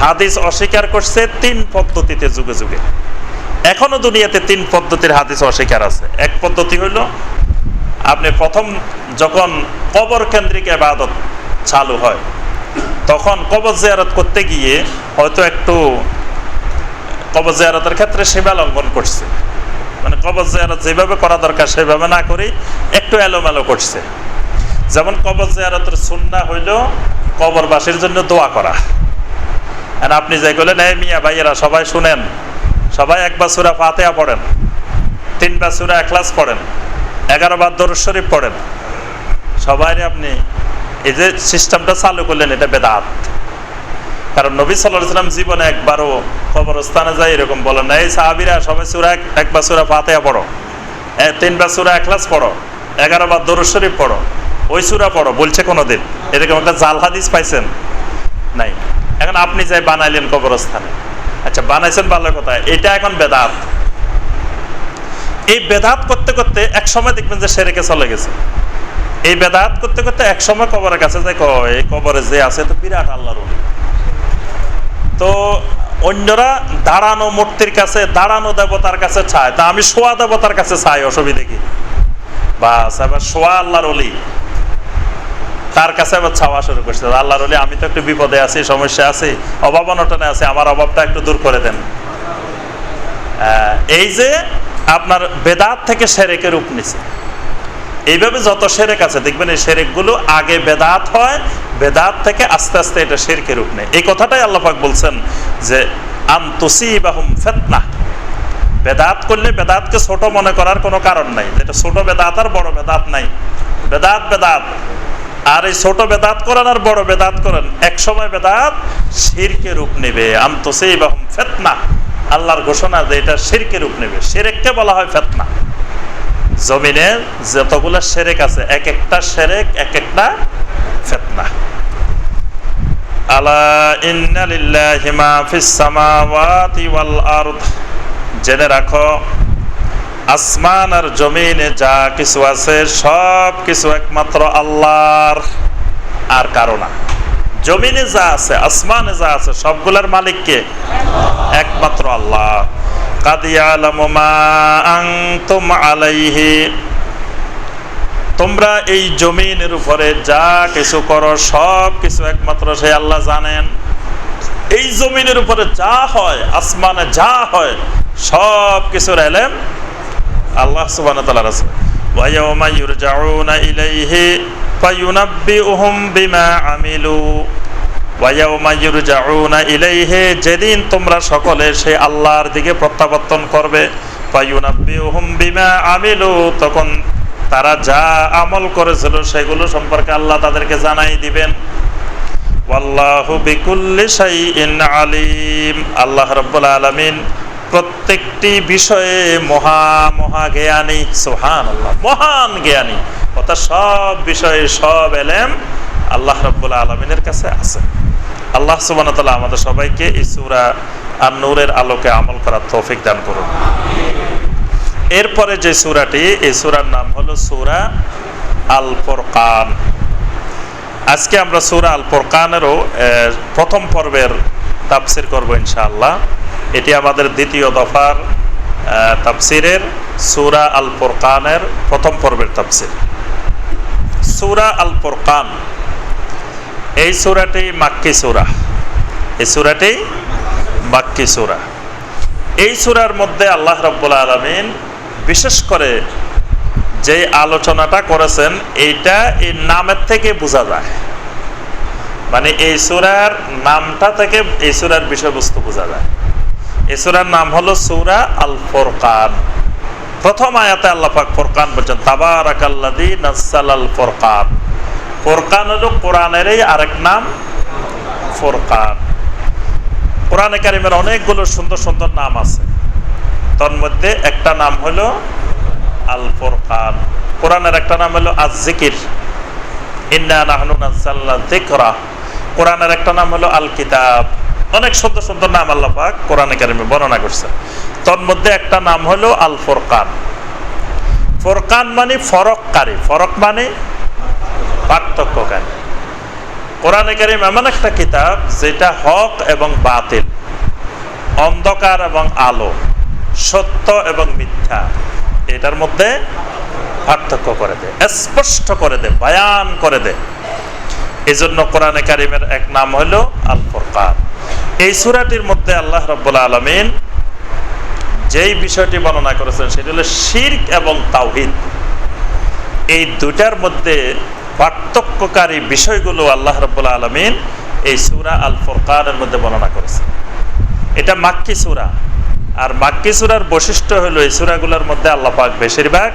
হাদিস অস্বীকার করছে 3 পদ্ধতিতে যুগে যুগে। এখনো দুনিয়াতে 3 পদ্ধতির হাদিস অস্বীকার আছে। এক পদ্ধতি হইল, আপনি প্রথম যখন কবর কেন্দ্রিক ইবাদত চালু হয়, তখন কবর জিয়ারত করতে গিয়ে হয়তো একটু কবর জিয়ারতের ক্ষেত্রে সীমা লঙ্ঘন করছে, মানে কবর জিয়ারত যেভাবে করা দরকার সেভাবে না করে একটু এলোমেলো করছে। যেমন কবর জিয়ারতের সুন্নাহ হইল কবরবাসীর জন্য দোয়া করা। আর আপনি যাই বলেন, এই মিয়া ভাইয়েরা সবাই শুনেন, সবাই একবার সূরা ফাতিহা পড়েন, 3 বার সূরা ইখলাস পড়েন, 11 বার দরুদ শরীফ পড়েন, সবাই আপনি এই যে সিস্টেমটা চালু করলেন, এটা বেদাত। কারণ নবী সাল্লাল্লাহু আলাইহি ওয়াসাল্লাম জীবনে একবারও কবরস্থানে যায় এরকম বলেন না, এই সাহাবীরা সবাই একবার সূরা ফাতিহা পড়ো, 3 বার সূরা ইখলাস পড়ো, 11 বার দরুদ শরীফ পড়ো, ওই সূরা পড়ো বলছে কোনোদিন? এরকম একটা জাল হাদিস পাইছেন? নাই। এখন আপনি যাই বানাইলেন কবরস্থানে, আচ্ছা বানাইছেন ভালো কথা, এটা এখন বেদাত। এই বেদাত করতে করতে এক সময় দেখবেন যে শিরকে চলে গেছে। এই বেদাত করতে করতে এক সময় কবরের কাছে যাই, এই কবরে যে আছে তো বিরাট আল্লাহর ওলি। তো অন্যরা দাঁড়ানো মূর্তির কাছে, দাঁড়ানো দেবতার কাছে চায়, তা আমি শোয়া দেবতার কাছে চাই, অসুবিধা কি? বাস, এবার শোয়া আল্লাহর ওলি, তার কাছে আবার চাওয়া শুরু করছে, আল্লাহর ওলি আমি তো একটু বিপদে আছি, সমস্যা আছে, অভাব অনটনে আছে, আমার অভাবটা একটু দূর করে দেন। এই যে আপনার বেদাত থেকে শিরকের রূপ নিছে। এইভাবে যত শিরক আছে দেখবেন, এই শিরকগুলো আগে বেদাত হয়, বেদাত থেকে আস্তে আস্তে এটা শিরকের রূপ নেয়। এই কথাটাই আল্লাহ পাক বলছেন যে আন তুসিবাহুম ফিতনাহ। বেদাত করলে বেদাতকে ছোট মনে করার কোনো কারণ নাই। এটা ছোট বেদাত আর বড় বেদাত নাই, বেদাত বেদাত। আর এই ছোট বেদাত করেন আর বড় বেদাত করেন, এক সময় বেদাত শিরকের রূপ নেবে। আন তুসিবাহুম ফিতনাহ, আল্লাহর ঘোষণা যে এটা শিরকের রূপ নেবে। শিরককে বলা হয় ফিতনা। জমিনে যতগুলো শিরক আছে, এক একটা শিরক এক একটা ফিতনা। আলা ইন্না লিল্লাহি মা ফিস সামাওয়াতি ওয়াল আরদ, জেনে রাখো আসমান আর জমিনে যা কিছু আছে সব কিছু একমাত্র আল্লাহর, আর কারো না। জমিনে যা আছে, আসমানে যা আছে, সবগুলোর মালিক কে? একমাত্র আল্লাহ। কাদ ইয়ালামু মা আনতুম আলাইহি, তোমরা এই জমিনের উপরে যা কিছু করো সব কিছু একমাত্র সেই আল্লাহ জানেন। এই জমিনের উপরে যা হয়, আসমানে যা হয়, সব কিছুর ইলম আল্লাহ সুবহানাহু ওয়া তাআলার আছে। ওয়া ইয়াওমা ইউরজাউনা ইলাইহি ফায়ুনাব্বিউহুম বিমা আমিলু। ওয়া ইয়াওমা ইউরজাউনা ইলাইহি, যেদিন তোমরা সকলে সেই আল্লাহর দিকে প্রত্যাবর্তন করবে, ফায়ুনাব্বিউহুম বিমা আমিলু, তখন তারা যা আমল করেছিল সেগুলো সম্পর্কে আল্লাহ তাদেরকে জানাই দিবেন। ওয়াল্লাহু বিকুল্লি শাইইন আলিম, আল্লাহ রাব্বুল আলামিন প্রত্যেকটি বিষয়ে মহা জ্ঞানী। সুবহানাল্লাহ, মহান জ্ঞানী, অর্থাৎ সব বিষয়ে সব ইলম আল্লাহ রাব্বুল আলামিনের কাছে আছে। আল্লাহ সুবহানাহু ওয়া তাআলা আমাদের সবাইকে এই সূরা আন-নূরের আলোকে আমল করার তৌফিক দান করুন। এরপরে যে সূরাটি, এই সূরার নাম হলো সূরা আল ফুরকান। আজকে আমরা সূরা আল ফুরকানেরও প্রথম পর্বের তাফসীর করব ইনশাআল্লাহ। এটি আমাদের দ্বিতীয় দফার তাফসীরের সূরা আল ফুরকানের প্রথম পর্বের তাফসীর। সূরা আল ফুরকান, এই সূরাটি মাক্কি সূরা। এই সূরাটি মাক্কি সূরা। এই সূরার মধ্যে আল্লাহ রাব্বুল আলামিন বিশেষ করে যে আলোচনাটা করেছেন, এইটা এই নামের থেকে বোঝা যায়। মানে এই সূরার নামটা থেকে এই সূরার বিষয়বস্তু বোঝা যায়। এই সূরার নাম হলো সূরা আল ফুরকান। প্রথম আয়াতে আল্লাহ পাক ফুরকান বলেন, তাবারাকাল্লাযী নাযালাল ফুরকান। ফুরকান হলো কোরআনেরই আরেক নাম, ফুরকান। কোরআনে কারিমের অনেকগুলো সুন্দর সুন্দর নাম আছে, তার মধ্যে একটা নাম হলো আল ফুরকান। কোরআনের একটা নাম হলো আয-যিকির, ইন্না নাহনু নাযালনা যিকরা। কোরআনের একটা নাম হলো আল কিতাব। অনেক সুন্দর সুন্দর নাম আল্লাহ পাক কোরআনে কারিমে বর্ণনা করছে, তার মধ্যে একটা নাম হলো আল ফুরকান। ফুরকান মানে ফরককারী, ফরক মানে পার্থক্যকারী। কোরআনে কারীম এমন একটা কিতাব যেটা হক এবং বাতিল, অন্ধকার এবং আলো, সত্য এবং মিথ্যা এটার মধ্যে পার্থক্য করে দেয়, স্পষ্ট করে দেয়, বয়ান করে দেয়। এই জন্য কোরআনে কারীমের এক নাম হলো আল ফুরকান। এই সূরাটির মধ্যে আল্লাহ রাব্বুল আলামিন যেই বিষয়টি বর্ণনা করেছেন সেটা হলো শিরক এবং তাওহীদ। এই দুটার মধ্যে পার্থক্যকারী বিষয়গুলো আল্লাহ রাব্বুল আলামিন এই সূরা আল ফুরকানের মধ্যে বর্ণনা করেছেন। এটা মাক্কি সূরা, আর মাক্কি সূরার বৈশিষ্ট্য হলো এই সূরাগুলোর মধ্যে আল্লাহ পাক বেশিরভাগ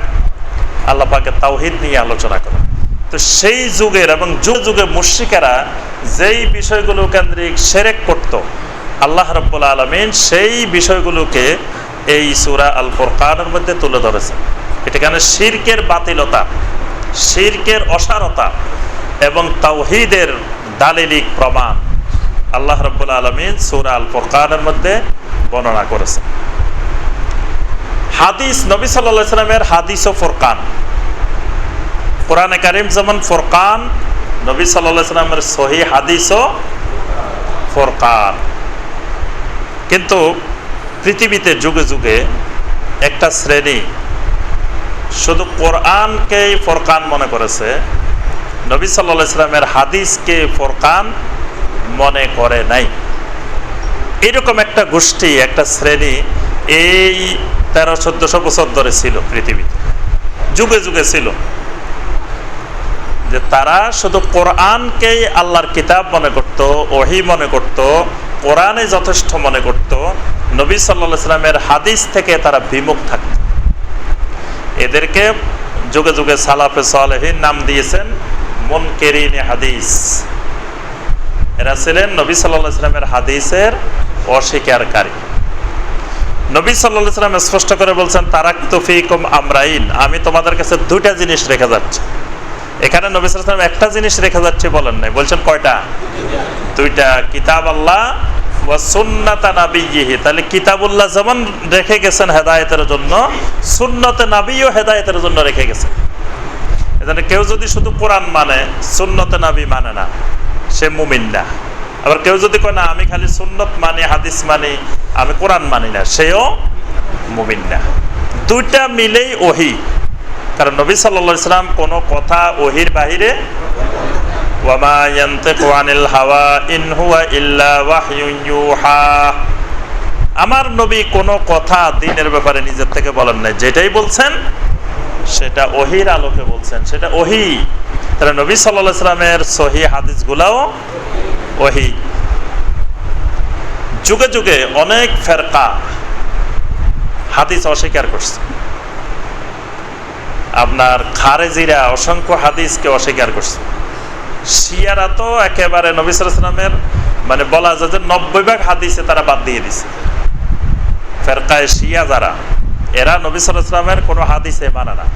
আল্লাহ পাকের তাওহীদ নিয়ে আলোচনা করেন। তো সেই যুগের এবং যুগে যুগে মুশরিকেরা যেই বিষয়গুলো কেন্দ্রিক শিরক করত, আল্লাহ রাব্বুল আলামিন সেই বিষয়গুলোকে এই সূরা আল ফুরকানের মধ্যে তুলে ধরেছেন। এটা কেন শিরকের বাতিলতা, শিরকের অসারতা এবং তাওহীদের দালিলিক প্রমাণ আল্লাহ রাব্বুল আলামিন সূরা আল ফুরকানের মধ্যে বর্ণনা করেছেন। হাদিস, নবী সাল্লাল্লাহু আলাইহি সাল্লামের হাদিস ও ফুরকান। কোরআনে কারীম যেমন ফুরকান, নবী সাল্লাল্লাহু আলাইহি সাল্লামের সহিহ হাদিস ও ফুরকান। কিন্তু পৃথিবীতে যুগে যুগে একটা শ্রেণী শুধু কোরআনকেই ফুরকান মনে করেছে, নবী সাল্লাল্লাহু আলাইহি সাল্লামের হাদিসকে ফুরকান মনে করে নাই। এরকম একটা গোষ্ঠী, একটা শ্রেণী এই 1300-1400 বছর ধরে ছিল পৃথিবীতে, যুগে যুগে ছিল, যে তারা শুধু কোরআনকেই আল্লাহর কিতাব মনে করত, ওহী মনে করত, কোরআনে যথেষ্ট মনে করত, নবী সাল্লাল্লাহু আলাইহি সাল্লামের হাদিস থেকে তারা বিমুখ থাকত। এদেরকে যুগে যুগে সালাফে সালেহিন নাম দিয়েছেন মুনকিরিনে হাদিস। এরা ছিলেন নবী সাল্লাল্লাহু আলাইহি সাল্লামের হাদিসের অস্বীকারী। নবী সাল্লাল্লাহু আলাইহি সাল্লাম স্পষ্ট করে বলছেন, তারাকতু ফীকুম আমরাইন, আমি তোমাদের কাছে দুইটা জিনিস রেখে যাচ্ছি। এখানে নবী সাল্লাল্লাহু আলাইহি সাল্লাম একটা জিনিস রেখে যাচ্ছে বলেন নাই, বলছেন কয়টা? দুইটা, কিতাব আল্লাহ ওয়া সুন্নাতা নাবিয়্যিহি। তাহলে কিতাবুল্লাহ যেমন রেখে গেছেন হেদায়েতের জন্য, সুন্নতে নবীও হেদায়েতের জন্য রেখে গেছেন। এজন্য কেউ যদি শুধু কোরআন মানে, সুন্নতে নবী মানে না, সে মুমিন না। আবার কেউ যদি কয় না আমি খালি সুন্নত মানি, হাদিস মানি, আমি কোরআন মানি না, সেও মুমিন না। দুইটা মিলেই ওহী। কারণ নবী সাল্লাল্লাহু আলাইহি সাল্লাম কোনো কথা ওহীর বাহিরে, ওয়া মা ইয়ানতিকু আনিল হাওয়া ইন হুয়া ইল্লা ওয়াহয়ুন ইউহা, আমার নবী কোনো কথা দ্বীনের ব্যাপারে নিজের থেকে বলেন নাই, যেটাই বলছেন সেটা ওহীর আলোকে বলছেন, সেটা ওহী। তাহলে নবী সাল্লাল্লাহু আলাইহি সাল্লামের সহিহ হাদিসগুলোও ওহী। যুগে যুগে অনেক ফেরকা হাদিস অস্বীকার করছে। আপনার খারেজিরা অসংখ্য হাদিসকে অস্বীকার করছে। শিয়ারা তো একেবারে নবী সাল্লাল্লাহু আলাইহি সাল্লামের মানে বলা যায় যে 90% হাদিসে তারা বাদ দিয়ে দিছে। ফেরকায়ে শিয়া যারা, এরা নবী সাল্লাল্লাহু আলাইহি সাল্লামের কোনো হাদিসে মানে না।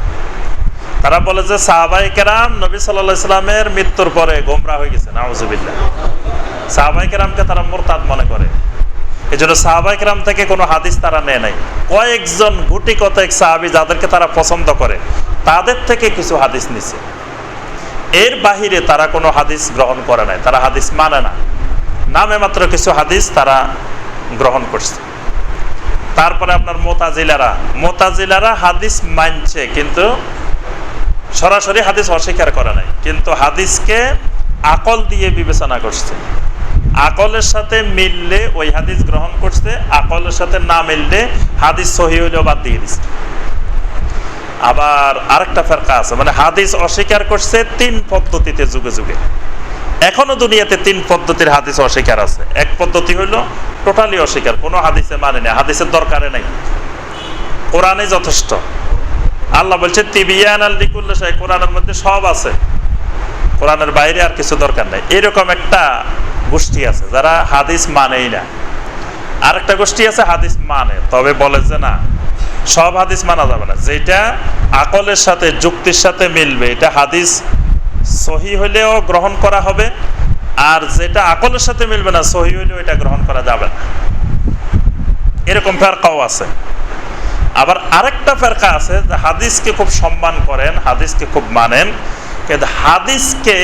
তারা বলে যে সাহাবায়ে কেরাম নবী সাল্লাল্লাহু আলাইহি সাল্লামের মৃত্যুর পরে গোমরা হয়ে গেছে, নাউযুবিল্লাহ। সাহাবায়ে কেরামকে তারা মুরতাদ মনে করে, এজন্য সাহাবায়ে কেরাম থেকে কোনো হাদিস তারা নেয় নাই। কয়েকজন গুটি কতক সাহাবী যাদেরকে তারা পছন্দ করে তাদের থেকে কিছু হাদিস নিছে, এর বাহিরে তারা কোনো হাদিস গ্রহণ করে নাই, তারা হাদিস মানে না। নামে মাত্র কিছু হাদিস তারা গ্রহণ করছে। তারপরে আপনার মুতাজিলারা হাদিস মানছে, কিন্তু সরাসরি হাদিস অস্বীকার করে নাই, কিন্তু হাদিসকে আকল দিয়ে বিবেচনা করছে। আকলের সাথে মিললে ওই হাদিস গ্রহণ করছে, আকলের সাথে না মিললে হাদিস সহিহ হইলেও বাদ দিয়ে দিচ্ছে। আবার আরেকটা ফেরকা আছে, মানে হাদিস অস্বীকার করছে 3 পদ্ধতিতে যুগে যুগে। এখনো দুনিয়াতে 3 পদ্ধতির হাদিস অস্বীকার আছে। এক পদ্ধতি হইল টোটালি অস্বীকার, কোনো হাদিসে মানে না, হাদিসের দরকারে নাই, কোরআনে যথেষ্ট। আল্লাহ বলছে তিবিয়ানাল লিকুল্লি শাই, কোরআনের মধ্যে সব আছে, কোরআনের বাইরে আর কিছু দরকার নাই। এরকম একটা গোষ্ঠী আছে যারা হাদিস মানেই না। আরেকটা গোষ্ঠী আছে হাদিস মানে, তবে বলে যে না, সব হাদিস মানা যাবে না, যেটা আকলের সাথে যুক্তির সাথে মিলবে এটা হাদিস সহিহ হইলেও গ্রহণ করা হবে, আর যেটা আকলের সাথে মিলবে না সহিহ হইলেও এটা গ্রহণ করা যাবে না। এরকম ফেরকাও আছে। আবার আরেকটা ফেরকা আছে যে হাদিসকে খুব সম্মান করেন, হাদিসকে খুব মানেন, কিন্তু হাদিসকে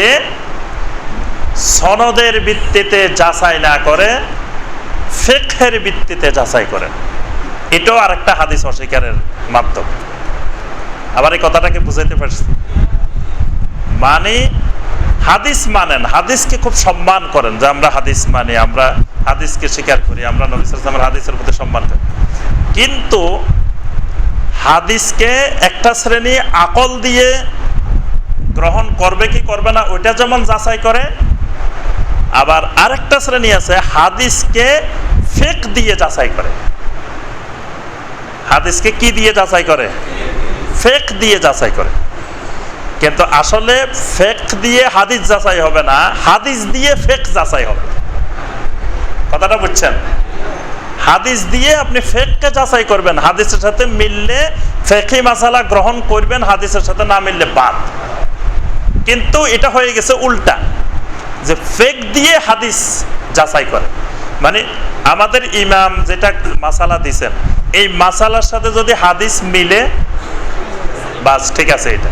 সনদের ভিত্তিতে যাচাই না করে ফিকহের ভিত্তিতে যাচাই করেন, এটাও আরেকটা হাদিস অস্বীকারের মাধ্যম। আবার এই কথাটাকে বুঝাইতে পারছি? মানে হাদিস মানেন, হাদিসকে খুব সম্মান করেন, যে আমরা হাদিস মানি, আমরা হাদিসকে স্বীকার করি, আমরা নবী সাল্লাল্লাহু আলাইহি ওয়াসাল্লামের হাদিসের প্রতি সম্মান করি, কিন্তু হাদিসকে একটা শ্রেণী আকল দিয়ে গ্রহণ করবে কি করবে না ওইটা যেমন যাচাই করে, আবার আরেকটা শ্রেণী আছে হাদিসকে ফিকহ দিয়ে যাচাই করে। হাদিসকে কি দিয়ে যাচাই করে? ফিকহ দিয়ে যাচাই করে। কিন্তু আসলে ফিকহ দিয়ে হাদিস যাচাই হবে না, হাদিস দিয়ে ফিকহ যাচাই হবে। কথাটা বুঝছেন? হাদিস দিয়ে আপনি ফিকহকে যাচাই করবেন, হাদিসের সাথে মিললে ফিকহি মাসালা গ্রহণ করবেন, হাদিসের সাথে না মিললে বাদ। কিন্তু এটা হয়ে গেছে উল্টা, যে ফিকহ দিয়ে হাদিস যাচাই করে। মানে আমাদের ইমাম যেটা মাসালা দিছেন, এই মাসালার সাথে যদি হাদিস মিলে, বাস ঠিক আছে এটা।